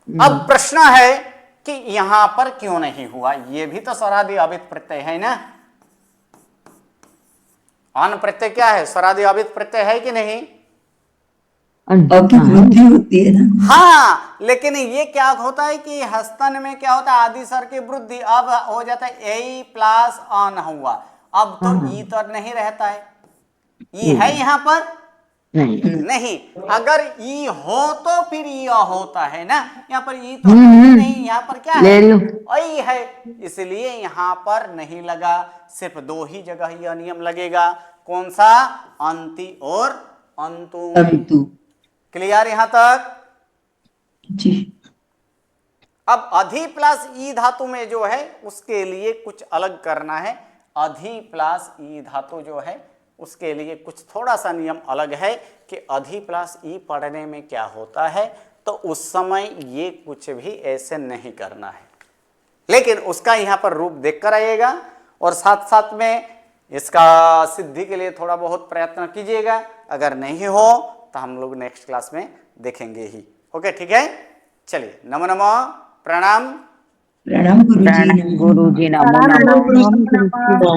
अब प्रश्न है कि यहां पर क्यों नहीं हुआ? ये भी तो स्वरादि अवित प्रत्यय है ना? अन प्रत्यय क्या है? स्वरादि अवित प्रत्यय है कि नहीं? अ की वृद्धि होती है ना। हाँ, लेकिन ये क्या होता है कि हस्तन में क्या होता है, आदि स्वर की वृद्धि, अब हो जाता है ए प्लस अन हुआ, अब तो ई तो नहीं रहता है, ई है यहाँ पर नहीं, नहीं, अगर ई हो तो फिर यह होता है ना, यहाँ पर ई तो है ही नहीं, यहाँ पर क्या है, ले लो। आई है, इसलिए यहाँ पर नहीं लगा, सिर्फ दो ही जगह यह नियम लगेगा, कौन सा, अंति और अंतु में। अंतु। क्लियर यहाँ तक। जी। अब अधि प्लस ई धातु में जो है उसके लिए कुछ अलग करना है, अधि प्लस ई धातु जो है उसके लिए कुछ थोड़ा सा नियम अलग है कि अधि प्लस ई पढ़ने में क्या होता है, तो उस समय ये कुछ भी ऐसे नहीं करना है, लेकिन उसका यहाँ पर रूप देख कर आइएगा और साथ साथ में इसका सिद्धि के लिए थोड़ा बहुत प्रयत्न कीजिएगा, अगर नहीं हो तो हम लोग नेक्स्ट क्लास में देखेंगे ही। ओके, ठीक है, चलिए, नमो नमः, प्रणाम। प्रणाम गुरुजी। गुरु जी नमो नमः।